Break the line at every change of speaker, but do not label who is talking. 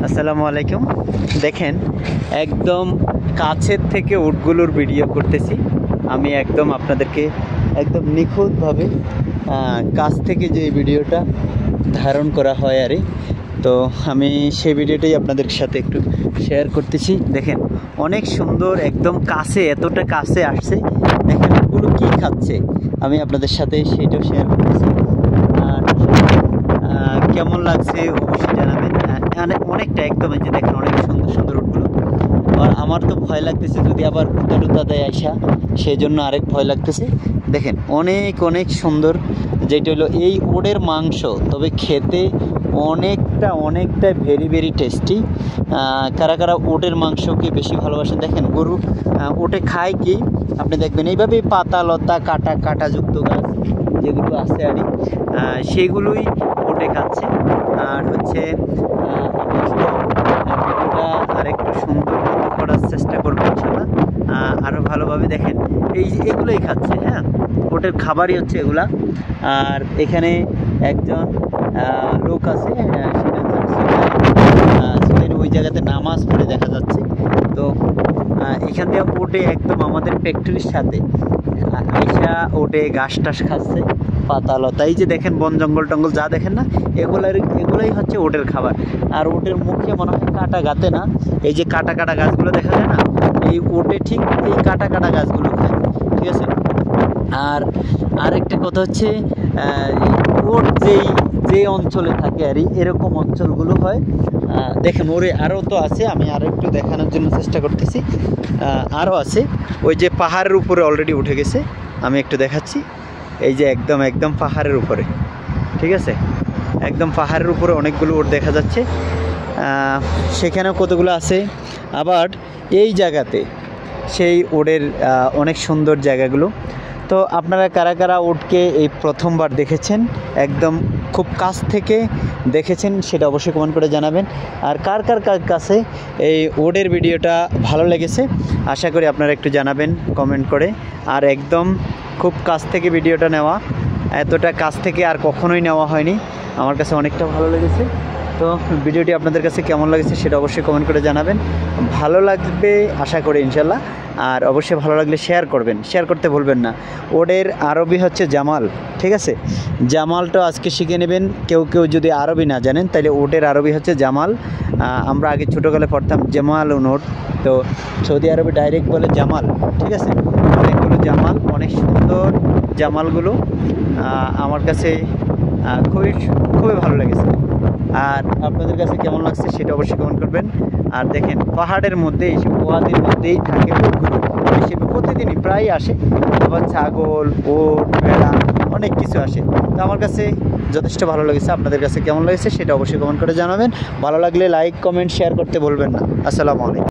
আসসালামু আলাইকুম। দেখেন একদম কাছের থেকে উটগুলোর ভিডিও করতেছি আমি, একদম আপনাদেরকে একদম নিখুঁতভাবে কাছ থেকে যে ভিডিওটা ধারণ করা হয় আরে, তো আমি সেই ভিডিওটাই আপনাদের সাথে একটু শেয়ার করতেছি। দেখেন অনেক সুন্দর, একদম কাছে, এতটা কাছে আসছে। দেখেন ওগুলো কী খাচ্ছে, আমি আপনাদের সাথে সেইটাও শেয়ার করতেছি। কেমন লাগছে অবশ্যই জানাবেন। অনেকটা একদম, এই যে দেখেন অনেক সুন্দর সুন্দর উটগুলো। আর আমার তো ভয় লাগতেছে যদি আবার উতা দেয় আইসা, সেই জন্য আরেক ভয় লাগতেছে। দেখেন অনেক অনেক সুন্দর, যেটা হলো এই ওটের মাংস, তবে খেতে অনেকটা ভেরি ভেরি টেস্টি। কারা কারা ওটের মাংসকে বেশি ভালোবাসেন? দেখেন গরু ওটে খায় কি, আপনি দেখবেন এইভাবে পাতা লতা কাটাযুক্ত গাছ যেগুলো আছে আর সেগুলোই ওটে খাচ্ছে। আর হচ্ছে ভিডিওটা আরেকটু সুন্দর মতো করার চেষ্টা করবো ইনশাল্লাহ, আরও ভালোভাবে। দেখেন এগুলোই খাচ্ছে, হ্যাঁ, ওটের খাবারই হচ্ছে এগুলা। আর এখানে একজন লোক আছে, সেটা ওই জায়গাতে নামাজ পড়ে দেখা যাচ্ছে। তো এখান থেকে ওটে একদম আমাদের ফ্যাক্টরির সাথে আইসা ওটে ঘাস টাস খাচ্ছে, পাতা লতা, এই যে দেখেন বন জঙ্গল টঙ্গল যা দেখেন না, এগুলাই হচ্ছে ওটের খাবার। আর ওটের মুখে মনে হয় কাটা গাতে না, এই যে কাটা গাছগুলো দেখা যায় না, এই ওটে ঠিক এই কাটা গাছগুলো খায়, ঠিক আছে। আর আরেকটা কথা হচ্ছে ওট যে অঞ্চলে থাকে আর এরকম অঞ্চলগুলো হয়। দেখেন ওরে আরও তো আছে, আমি আরও একটু দেখানোর জন্য চেষ্টা করতেছি। আরও আছে, ওই যে পাহাড়ের উপরে অলরেডি উঠে গেছে, আমি একটু দেখাচ্ছি। এই যে একদম পাহাড়ের উপরে, ঠিক আছে, একদম পাহাড়ের উপরে অনেকগুলো ওট দেখা যাচ্ছে, সেখানেও কতগুলো আছে। আবার এই জায়গাতে সেই ওটের অনেক সুন্দর জায়গাগুলো। তো আপনারা কারা কারা ওটকে এই প্রথমবার দেখেছেন, একদম খুব কাছ থেকে দেখেছেন, সেটা অবশ্যই কমেন্ট করে জানাবেন। আর কার কাছে এই ওটের ভিডিওটা ভালো লেগেছে আশা করি আপনারা একটু জানাবেন কমেন্ট করে। আর একদম খুব কাছ থেকে ভিডিওটা নেওয়া, এতটা কাছ থেকে আর কখনোই নেওয়া হয়নি, আমার কাছে অনেকটা ভালো লেগেছে। তো ভিডিওটি আপনাদের কাছে কেমন লাগছে সেটা অবশ্যই কমেন্ট করে জানাবেন। ভালো লাগবে আশা করি ইনশাল্লাহ। আর অবশ্যই ভালো লাগলে শেয়ার করবেন, শেয়ার করতে ভুলবেন না। ওটের আরবি হচ্ছে জামাল, ঠিক আছে, জামালটা আজকে শিখে নেবেন। কেউ যদি আরবি না জানেন তাহলে ওটের আরবি হচ্ছে জামাল। আমরা আগে ছোটোকালে পড়তাম জামাল ওট, তো সৌদি আরবে ডাইরেক্ট বলে জামাল, ঠিক আছে। অনেকগুলো জামাল, অনেক সুন্দর জামালগুলো আমার কাছে খুবই ভালো লেগেছে। আর আপনাদের কাছে কেমন লাগছে সেটা অবশ্যই কমেন্ট করবেন। আর দেখেন পাহাড়ের মধ্যে এইসব ওয়াদির মধ্যেই থাকে ওটগুলো, হিসেবে প্রতিদিনই প্রায় আসে। আবার ছাগল, ওট, ভেড়া, অনেক কিছু আসে। তো আমার কাছে যথেষ্ট ভালো লেগেছে। আপনাদের কাছে কেমন লেগেছে সেটা অবশ্যই কমেন্ট করে জানাবেন। ভালো লাগলে লাইক কমেন্ট শেয়ার করতে ভুলবেন না। আসসালামু আলাইকুম।